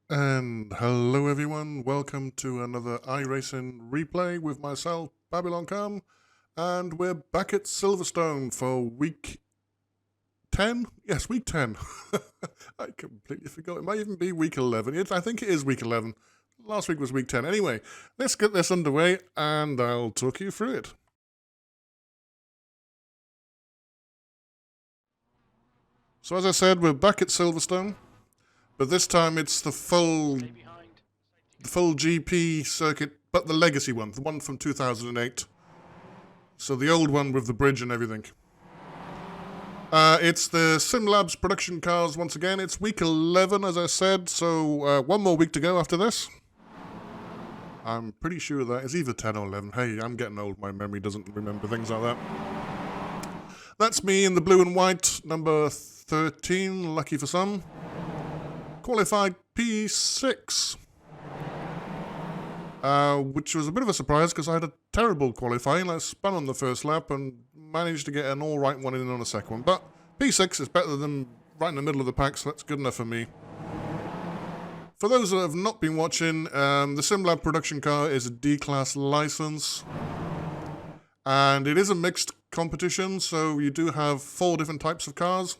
And hello everyone, welcome to another iRacing replay with myself, Babylon Cam, and we're back at Silverstone for week 10? Yes, week 10. I completely forgot, it might even be week 11. I think it is week 11. Last week was week 10. Anyway, let's get this underway and I'll talk you through it. So as I said, we're back at Silverstone, but this time it's the full GP circuit, but the legacy one, the one from 2008. So the old one with the bridge and everything. It's the SimLabs production cars once again. It's week 11, as I said, so one more week to go after this. I'm pretty sure that it's either 10 or 11. Hey, I'm getting old. My memory doesn't remember things like that. That's me in the blue and white, number 13, lucky for some. Qualified P6. Which was a bit of a surprise because I had a terrible qualifying. I spun on the first lap and managed to get an alright one in on the second one. But P6 is better than right in the middle of the pack, so that's good enough for me. For those that have not been watching, the SimLab production car is a D-Class license. And it is a mixed competition, so you do have 4 different types of cars.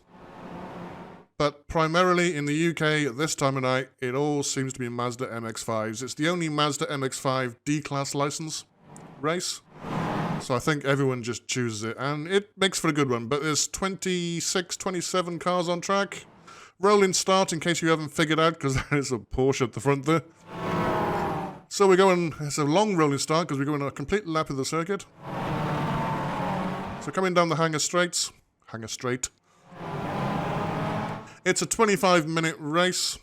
But primarily in the UK at this time of night, it all seems to be Mazda MX5s. It's the only Mazda MX5 D-Class license race. So I think everyone just chooses it. And it makes for a good one. But there's 26, 27 cars on track. Rolling start in case you haven't figured out, because there's a Porsche at the front there. So we're going, it's a long rolling start because we're going a complete lap of the circuit. So coming down the Hangar Straight. It's a 25-minute race.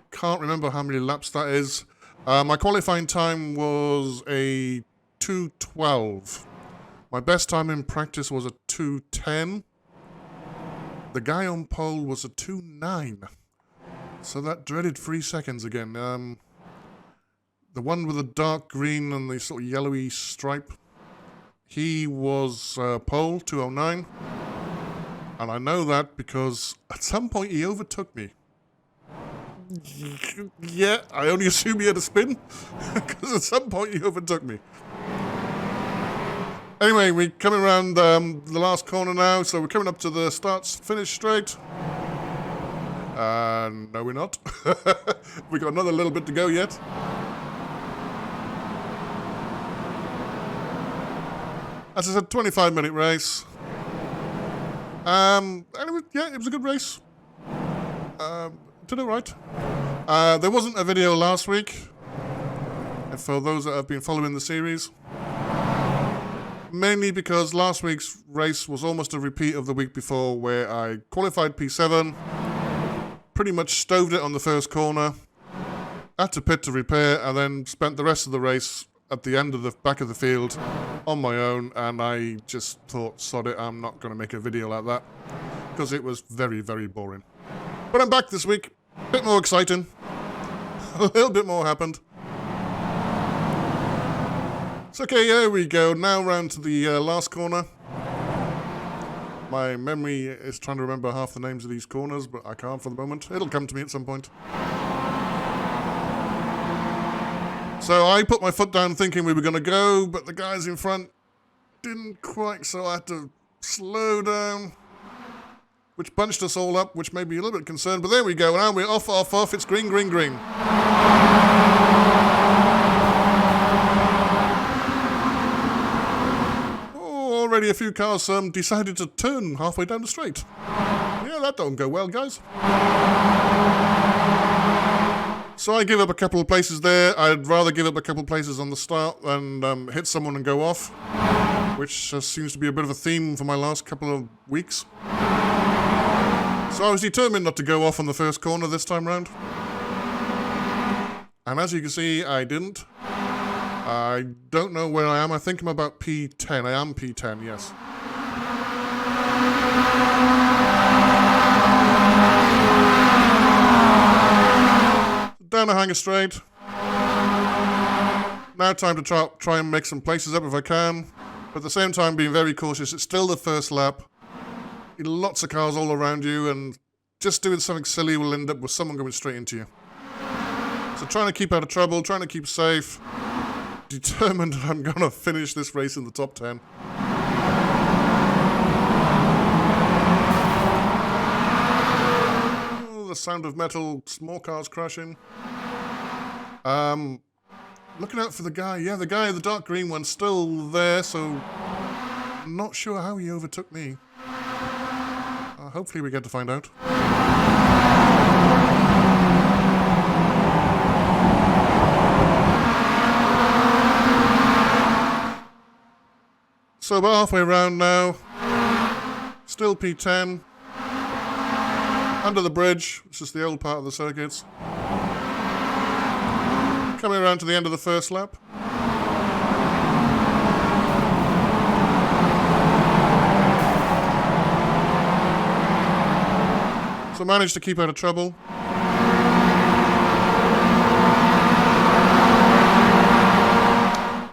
Can't remember how many laps that is. My qualifying time was a 2:12. My best time in practice was a 2:10. The guy on pole was a 2:09. So that dreaded 3 seconds again. The one with the dark green and the sort of yellowy stripe, he was pole, 2:09. And I know that because at some point he overtook me. Yeah, I only assume he had a spin, because at some point he overtook me. Anyway, we're coming around the last corner now, so we're coming up to the start-finish straight. No, we're not. We've got another little bit to go yet. As I said, 25-minute race. And it was a good race. Did it right. There wasn't a video last week, for those that have been following the series. Mainly because last week's race was almost a repeat of the week before, where I qualified P7, pretty much stoved it on the first corner, had to pit to repair, and then spent the rest of the race at the end of the back of the field on my own, and I just thought, sod it, I'm not going to make a video like that, because it was very, very boring. But I'm back this week, a bit more exciting, a little bit more happened. So okay, here we go, now round to the last corner. My memory is trying to remember half the names of these corners, but I can't for the moment. It'll come to me at some point. So I put my foot down thinking we were going to go, but the guys in front didn't quite, so I had to slow down, which bunched us all up, which made me a little bit concerned. But there we go, now we're off, it's green, green, green. Oh, already a few cars decided to turn halfway down the straight. Yeah, that don't go well, guys. So I give up a couple of places there. I'd rather give up a couple of places on the start than hit someone and go off, which seems to be a bit of a theme for my last couple of weeks. So I was determined not to go off on the first corner this time round. And as you can see, I didn't. I don't know where I am. I think I'm about P10. I am P10, yes. Down the Hangar Straight. Now time to try and make some places up if I can. But at the same time being very cautious. It's still the first lap. Lots of cars all around you, and just doing something silly will end up with someone going straight into you. So trying to keep out of trouble, trying to keep safe. Determined that I'm going to finish this race in the top 10. Oh, the sound of metal, small cars crashing. Looking out for the guy. Yeah, the guy, the dark green one, still there, so not sure how he overtook me. Hopefully we get to find out. So about halfway around now. Still P10. Under the bridge. It's just the old part of the circuits. Coming around to the end of the first lap. So managed to keep out of trouble.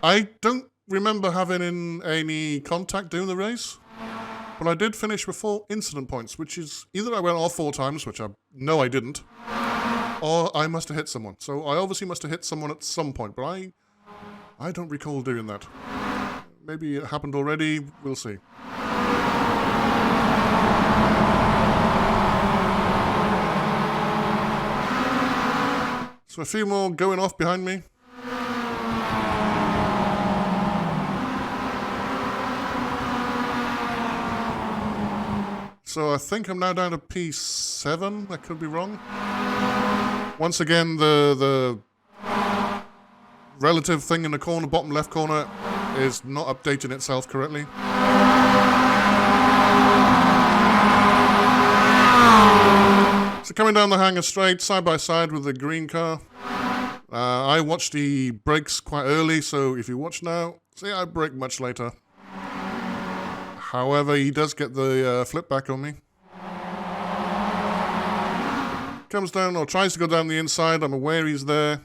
I don't remember having any contact during the race, but I did finish with 4 incident points, which is either I went off 4 times, which I know I didn't, or I must have hit someone. So I obviously must have hit someone at some point, but I don't recall doing that. Maybe it happened already, we'll see. So a few more going off behind me. So I think I'm now down to P7. I could be wrong. Once again, the relative thing in the corner, bottom left corner, is not updating itself correctly. So coming down the hangar straight, side by side with the green car. I watched the brakes quite early, so if you watch now, see I brake much later. However, he does get the flip back on me. Comes down, or tries to go down the inside. I'm aware he's there.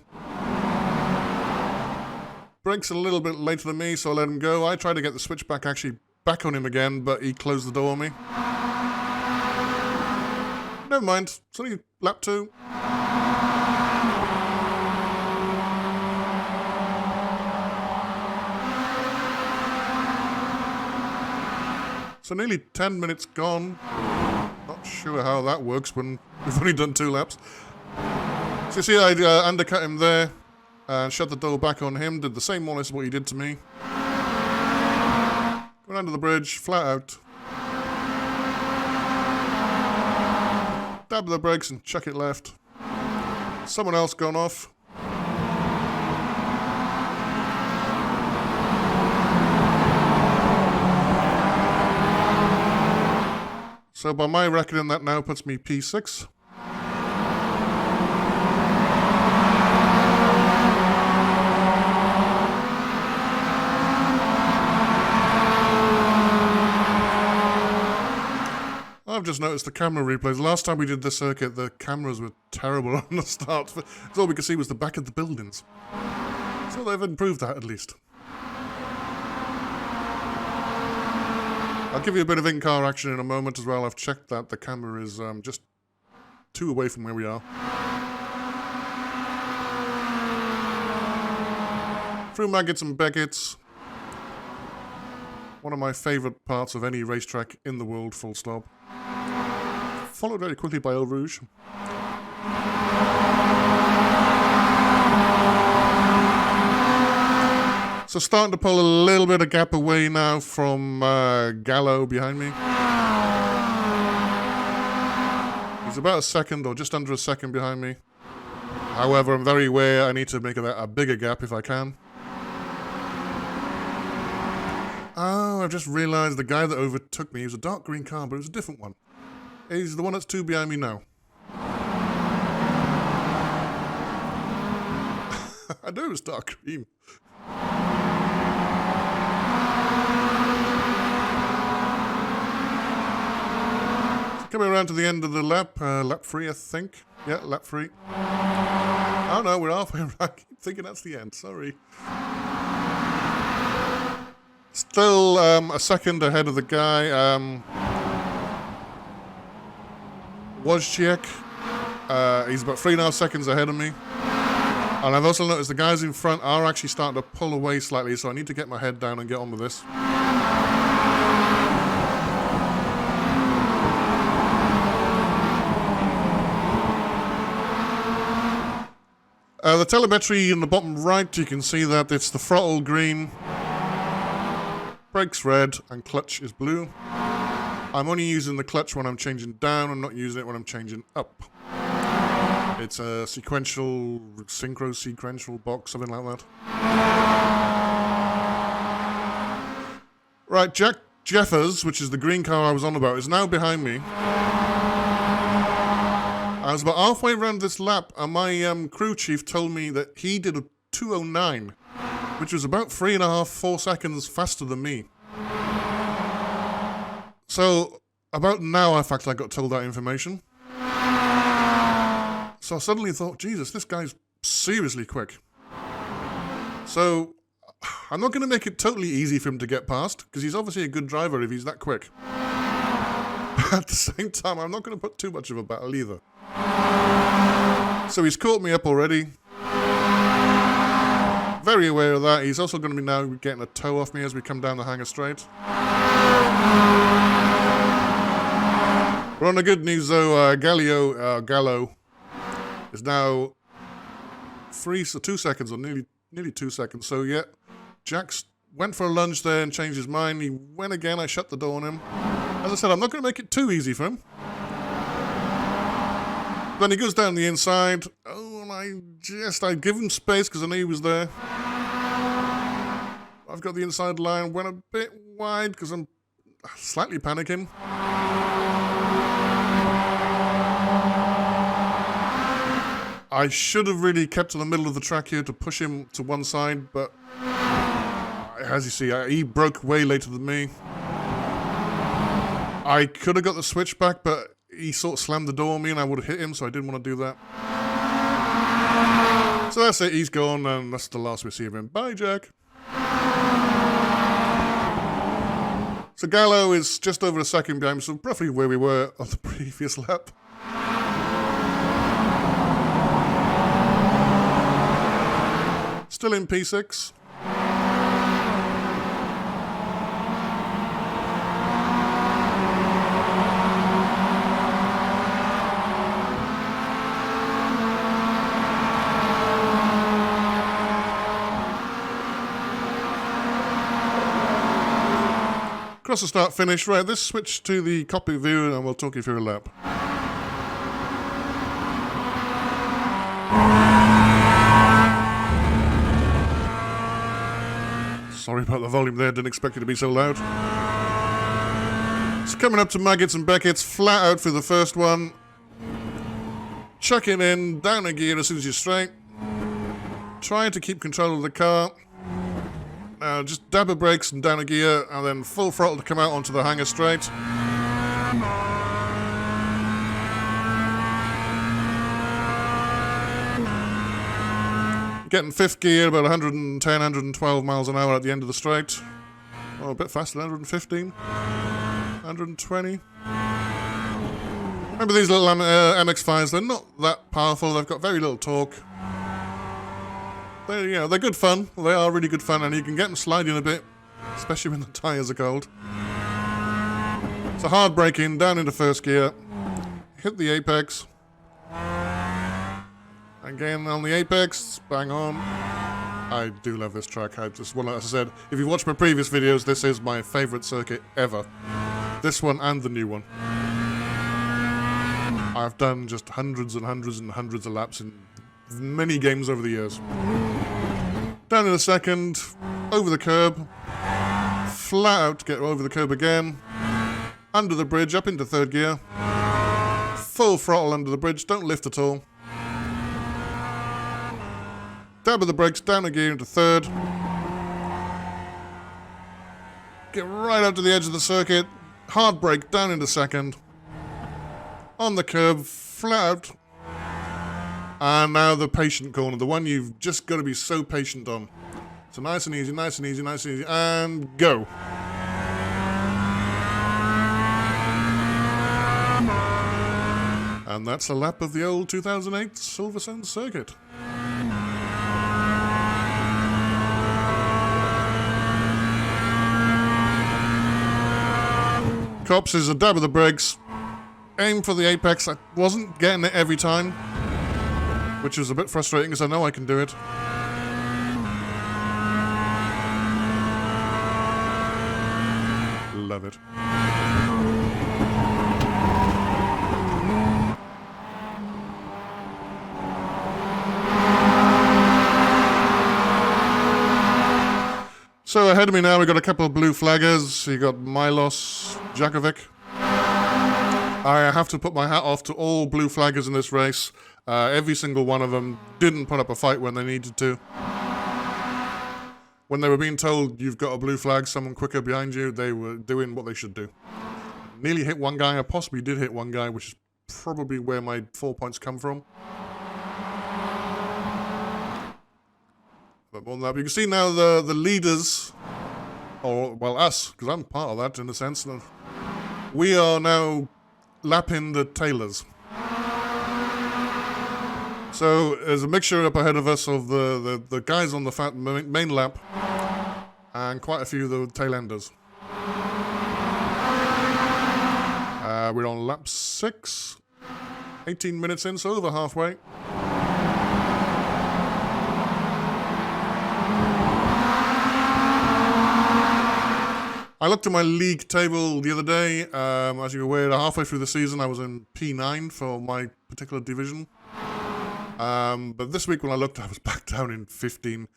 Brakes a little bit later than me, so I let him go. I tried to get the switchback actually back on him again, but he closed the door on me. Never mind. It's only lap 2. So nearly 10 minutes gone. Not sure how that works when we've only done 2 laps. So you see I undercut him there and shut the door back on him. Did the same more or less what he did to me. Going under the bridge, flat out. Dab the brakes and chuck it left. Someone else gone off. So by my reckoning, that now puts me P6. I've just noticed the camera replays. Last time we did this circuit, the cameras were terrible on the start. All we could see was the back of the buildings. So they've improved that at least. I'll give you a bit of in-car action in a moment as well. I've checked that the camera is just 2 away from where we are. Through Maggots and Beggots. One of my favourite parts of any racetrack in the world, full stop. Followed very quickly by Eau Rouge. So starting to pull a little bit of gap away now from Gallo behind me. He's about a second or just under a second behind me. However, I'm very aware I need to make a bigger gap if I can. Oh, I've just realised the guy that overtook me, he was a dark green car, but it was a different one. He's the one that's 2 behind me now. I know it was dark green. Coming around to the end of the lap, lap 3 I think. Yeah, lap 3. Oh no, we're halfway around. I keep thinking that's the end, sorry. Still a second ahead of the guy. Wozciak. He's about 3.5 seconds ahead of me. And I've also noticed the guys in front are actually starting to pull away slightly, so I need to get my head down and get on with this. The telemetry in the bottom right, you can see that it's the throttle green, brakes red, and clutch is blue. I'm only using the clutch when I'm changing down, I'm not using it when I'm changing up. It's a sequential, synchro-sequential box, something like that. Right, Jack Jeffers, which is the green car I was on about, is now behind me. I was about halfway around this lap, and my crew chief told me that he did a 2:09, which was about 3.5, 4 seconds faster than me. So, about now, in fact, I got told that information. So I suddenly thought, Jesus, this guy's seriously quick. So, I'm not going to make it totally easy for him to get past, because he's obviously a good driver if he's that quick. But at the same time, I'm not going to put too much of a battle either. So he's caught me up already. Very aware of that. He's also going to be now getting a toe off me as we come down the hangar straight. But on the good news though, Gallo is now 2 seconds, or nearly 2 seconds. So yeah, Jax went for a lunge there and changed his mind. He went again. I shut the door on him. As I said, I'm not going to make it too easy for him. Then he goes down the inside. Oh, and I give him space because I knew he was there. I've got the inside line, went a bit wide because I'm slightly panicking. I should have really kept to the middle of the track here to push him to one side, but as you see, he broke way later than me. I could have got the switch back, but he sort of slammed the door on me and I would have hit him, so I didn't want to do that. So that's it, he's gone, and that's the last we see of him. Bye, Jack. So Gallo is just over a second behind, so roughly where we were on the previous lap. Still in P6. Across the start finish. Right, let's switch to the cockpit view and we'll talk you through a lap. Sorry about the volume there, didn't expect it to be so loud. It's coming up to Maggots and Beckett's, flat out for the first one. Chucking in, down a gear as soon as you're straight. Trying to keep control of the car. Now just dab of brakes and down a gear, and then full throttle to come out onto the hangar straight. Getting fifth gear, about 110, 112 miles an hour at the end of the straight. Oh, a bit faster, 115, 120. Remember these little MX5s, they're not that powerful, they've got very little torque. They're good fun, they are really good fun, and you can get them sliding a bit, especially when the tyres are cold. So hard braking, down into first gear, hit the apex. Again on the apex, bang on. I do love this track. As I said, if you've watched my previous videos, this is my favourite circuit ever. This one and the new one. I've done just hundreds and hundreds and hundreds of laps in many games over the years. Down in a second, over the curb, flat out to get over the curb again, under the bridge, up into third gear, full throttle under the bridge, don't lift at all. Dab of the brakes, down a gear into third. Get right up to the edge of the circuit, hard brake, down into second. On the curb, flat out. And now the patient corner, the one you've just got to be so patient on. So nice and easy, nice and easy, nice and easy, and go. And that's a lap of the old 2008 Silverstone circuit. Cops is a dab of the brakes. Aim for the apex. I wasn't getting it every time, which was a bit frustrating because I know I can do it. Love it. So ahead of me now, we've got a couple of blue flaggers. You got Milos Jakovic. I have to put my hat off to all blue flaggers in this race. Every single one of them didn't put up a fight when they needed to. When they were being told you've got a blue flag, someone quicker behind you, they were doing what they should do. Nearly hit one guy. I possibly did hit one guy, which is probably where my 4 points come from. But more than that, you can see now the leaders, or well us, because I'm part of that in a sense. We are now lapping the tailors. So there's a mixture up ahead of us of the guys on the main lap and quite a few of the tail enders. We're on lap 6, 18 minutes in, so over halfway. I looked at my league table the other day. As you're aware, halfway through the season, I was in P9 for my particular division. But this week when I looked, I was back down in 15,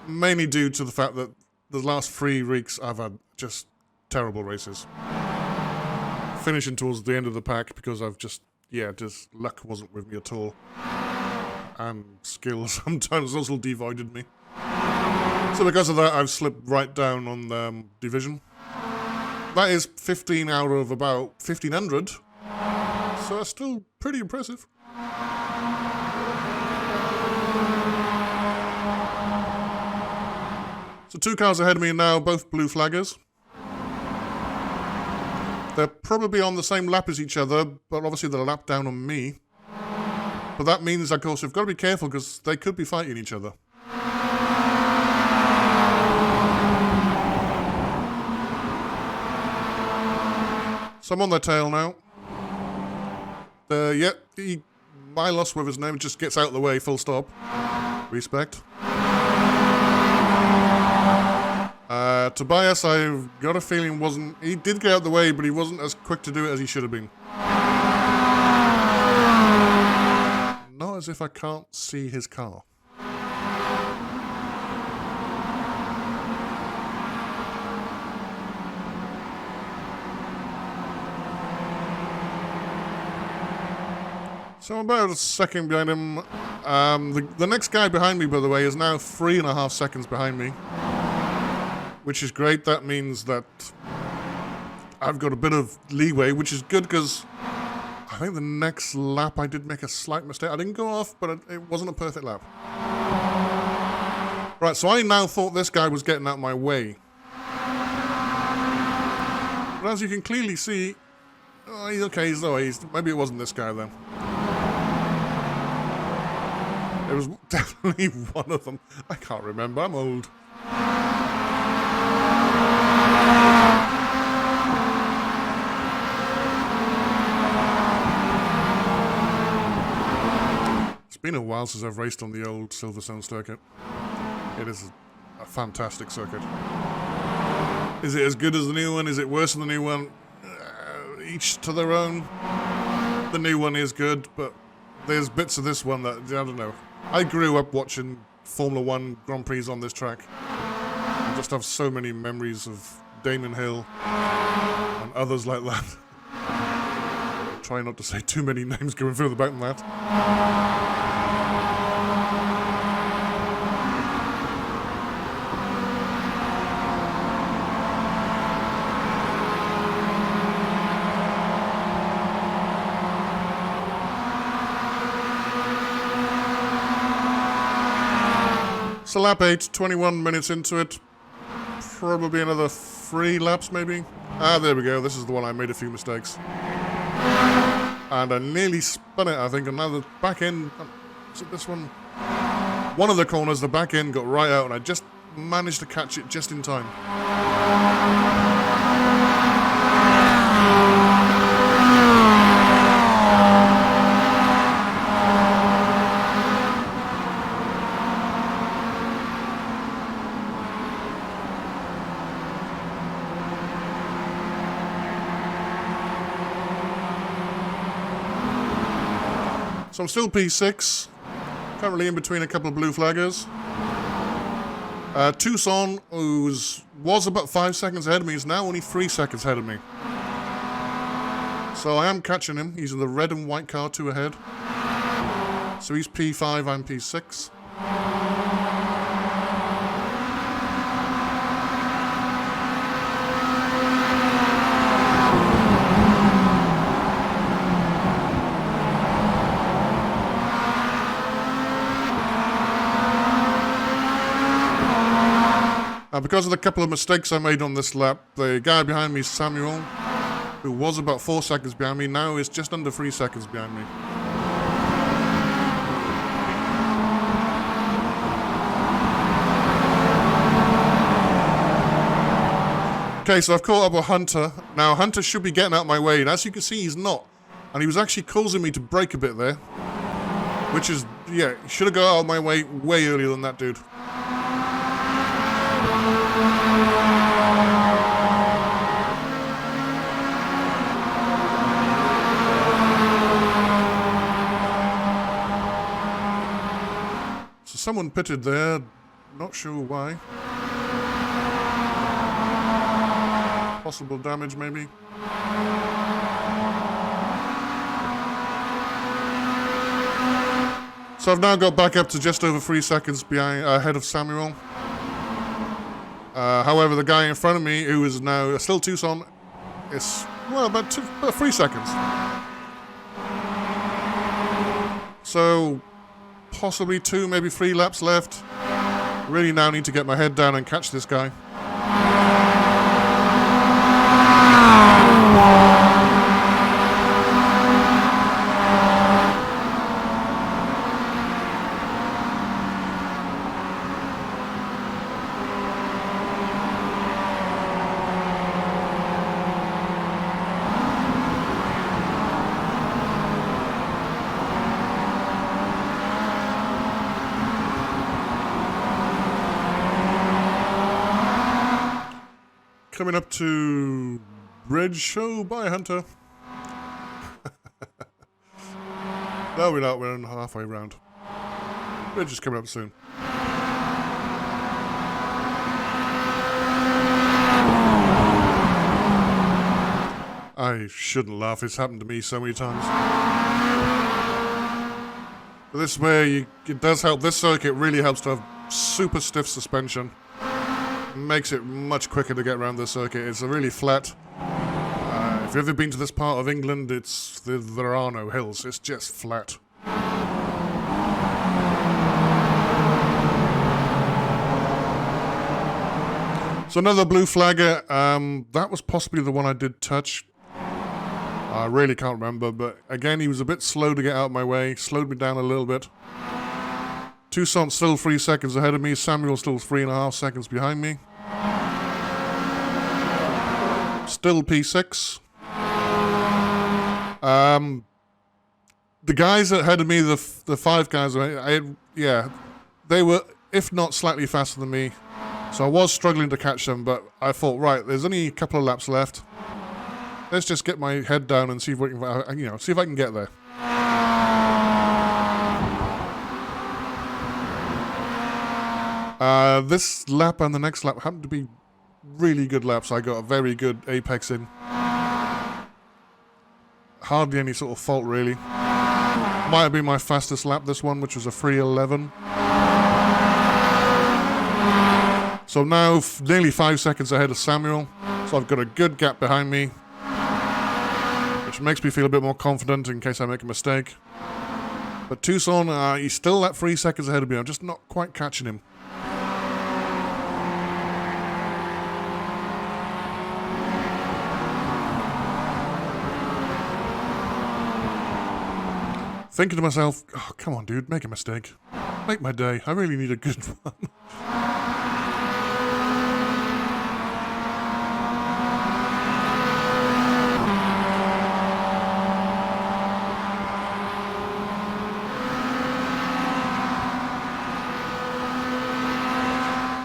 mainly due to the fact that the last 3 weeks I've had just terrible races. Finishing towards the end of the pack because I've just luck wasn't with me at all. And skill sometimes also devoided me. So because of that, I've slipped right down on the division. That is 15 out of about 1,500. So that's still pretty impressive. So 2 cars ahead of me now, both blue flaggers. They're probably on the same lap as each other, but obviously they're a lap down on me. But that means, of course, we've got to be careful because they could be fighting each other. So I'm on their tail now. Milos with his name just gets out of the way, full stop. Respect. Tobias, I've got a feeling he did get out of the way, but he wasn't as quick to do it as he should have been. Not as if I can't see his car. So I'm about a second behind him. The next guy behind me, by the way, is now 3.5 seconds behind me. Which is great. That means that I've got a bit of leeway, which is good because I think the next lap I did make a slight mistake. I didn't go off, but it wasn't a perfect lap. Right, so I now thought this guy was getting out my way. But as you can clearly see, he's okay, maybe it wasn't this guy then. It was definitely one of them. I can't remember, I'm old. It's been a while since I've raced on the old Silverstone circuit. It is a fantastic circuit. Is it as good as the new one? Is it worse than the new one? Each to their own. The new one is good, but there's bits of this one that, I don't know. I grew up watching Formula 1 Grand Prix on this track. I just have so many memories of Damon Hill and others like that. Try not to say too many names going further back than that. So lap 8, 21 minutes into it. Probably another 3 laps maybe. There we go. This is the one I made a few mistakes. And I nearly spun it, I think. And now the back end, is it this one? One of the corners, the back end got right out and I just managed to catch it just in time. So I'm still P6, currently in between a couple of blue flaggers. Tucson, who was about 5 seconds ahead of me, is now only 3 seconds ahead of me. So I am catching him. He's in the red and white car, 2 ahead. So he's P5, I'm P6. Now, because of the couple of mistakes I made on this lap, the guy behind me, Samuel, who was about 4 seconds behind me, now is just under 3 seconds behind me. Okay, so I've caught up with Hunter. Now, Hunter should be getting out of my way, and as you can see, he's not. And he was actually causing me to brake a bit there. Which is, yeah, he should have got out of my way earlier than that dude. So someone pitted there, not sure why. Possible damage, maybe. So I've now got back up to just over 3 seconds ahead of Samuel. However, the guy in front of me, who is now still Tucson, is, well, about 3 seconds. So possibly 2, maybe 3 laps left. Really now need to get my head down and catch this guy. Coming up to Bridge Show. Bye, Hunter. No, we're not. We're halfway around. Bridge is coming up soon. I shouldn't laugh. It's happened to me so many times. But this way, it does help. This circuit really helps to have super stiff suspension. Makes it much quicker to get around the circuit. It's a really flat. If you've ever been to this part of England, there are no hills. It's just flat. So another blue flagger. That was possibly the one I did touch. I really can't remember, but again, he was a bit slow to get out of my way. Slowed me down a little bit. Tucson's still 3 seconds ahead of me. Samuel's still 3.5 seconds behind me. Still P6. The guys ahead of me, the 5 guys, yeah, they were, if not slightly faster than me. So I was struggling to catch them, but I thought, right, there's only a couple of laps left. Let's just get my head down and see if we can, see if I can get there. This lap and the next lap happened to be really good laps. I got a very good apex in. Hardly any sort of fault, really. Might have been my fastest lap, this one, which was a 3:11. So now, nearly 5 seconds ahead of Samuel. So I've got a good gap behind me, which makes me feel a bit more confident in case I make a mistake. But Tucson, he's still at 3 seconds ahead of me. I'm just not quite catching him. Thinking to myself, oh, come on, dude, make a mistake. Make my day. I really need a good one.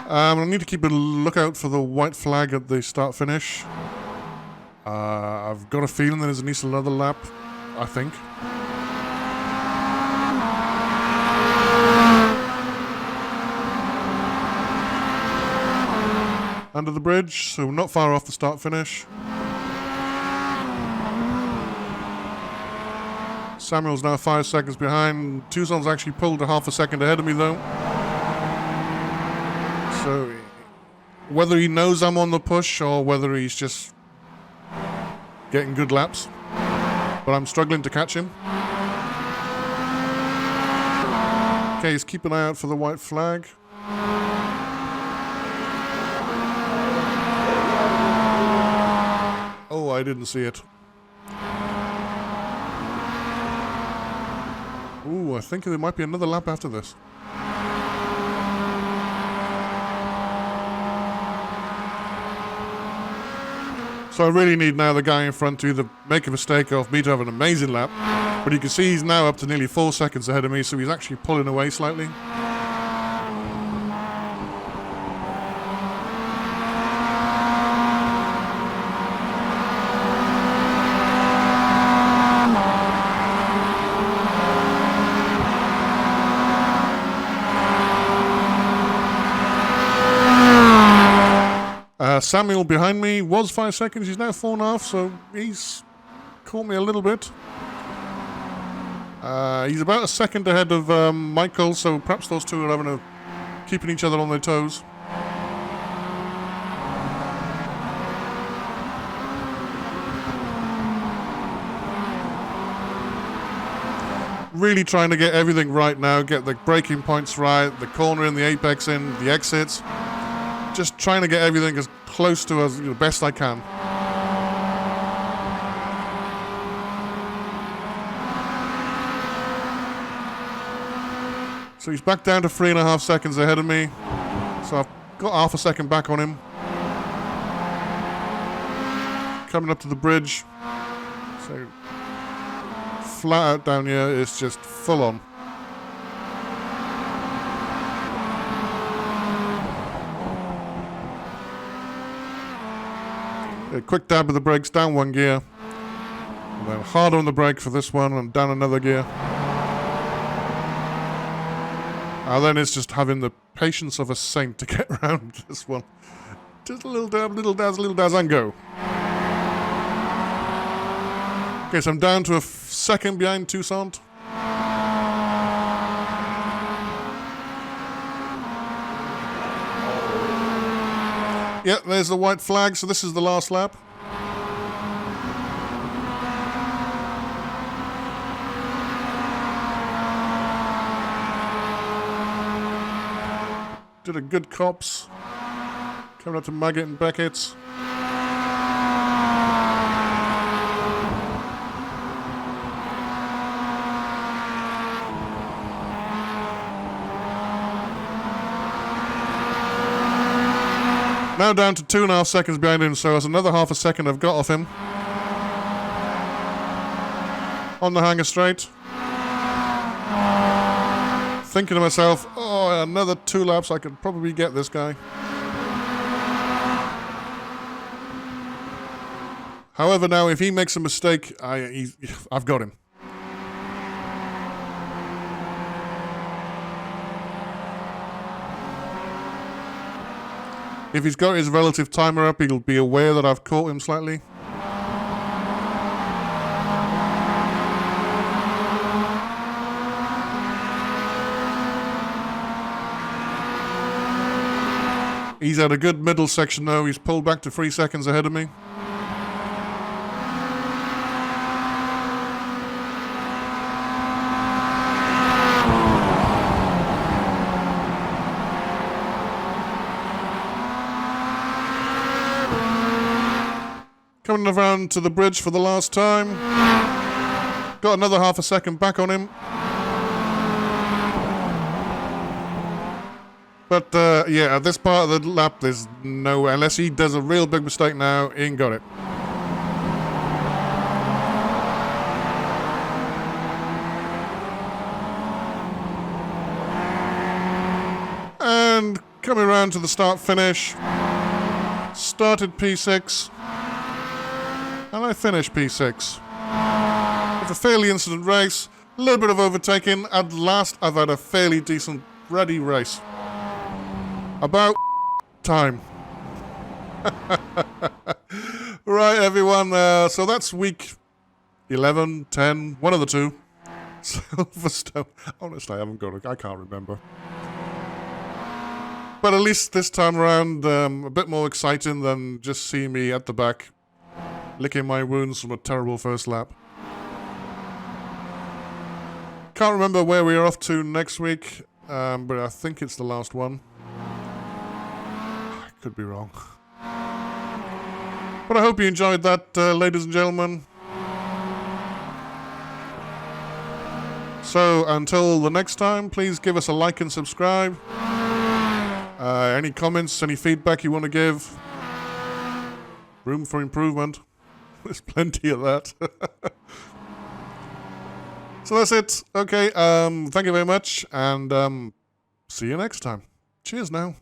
I need to keep a lookout for the white flag at the start-finish. I've got a feeling there's at least another lap, I think. Under the bridge, so not far off the start finish. Samuel's now 5 seconds behind. Tucson's actually pulled a half a second ahead of me though. So whether he knows I'm on the push or whether he's just getting good laps, but I'm struggling to catch him. Okay, he's keeping an eye out for the white flag. Oh, I didn't see it. Ooh, I think there might be another lap after this. So I really need now the guy in front to either make a mistake or for me to have an amazing lap. But you can see he's now up to nearly 4 seconds ahead of me, so he's actually pulling away slightly. Samuel behind me was 5 seconds, he's now 4.5, so he's caught me a little bit. He's about a second ahead of Michael, so perhaps those two are keeping each other on their toes. Really trying to get everything right now, get the braking points right, the corner in, the apex in, the exits. Just trying to get everything as close to as best I can. So he's back down to 3.5 seconds ahead of me. So I've got half a second back on him. Coming up to the bridge. So flat out down here is just full on. A quick dab of the brakes, down 1 gear. And then hard on the brake for this one and down another gear. And then it's just having the patience of a saint to get around this one. Just a little dab, little daz, and go. Okay, so I'm down to a second behind Tucson. Yeah, there's the white flag, so this is the last lap. Did a good cops. Coming up to Maggot and Beckett. Now down to 2.5 seconds behind him, so that's another half a second I've got off him. On the hanger straight. Thinking to myself, oh, another 2 laps, I could probably get this guy. However, now if he makes a mistake, I've got him. If he's got his relative timer up, he'll be aware that I've caught him slightly. He's at a good middle section though. He's pulled back to 3 seconds ahead of me. Coming around to the bridge for the last time. Got another half a second back on him. But yeah, at this part of the lap, there's no way. Unless he does a real big mistake now, he ain't got it. And coming around to the start finish. Started P6. And I finished P6. It's a fairly incident race, a little bit of overtaking. At last, I've had a fairly decent, ready race. About time. Right, everyone. So that's week 11, 10, one of the two. Silverstone. Honestly, I can't remember. But at least this time around, a bit more exciting than just seeing me at the back, licking my wounds from a terrible first lap. Can't remember where we're off to next week, but I think it's the last one. I could be wrong. But I hope you enjoyed that, ladies and gentlemen. So, until the next time, please give us a like and subscribe. Any comments, any feedback you want to give? Room for improvement. There's plenty of that. So that's it. Okay, thank you very much, and see you next time. Cheers now.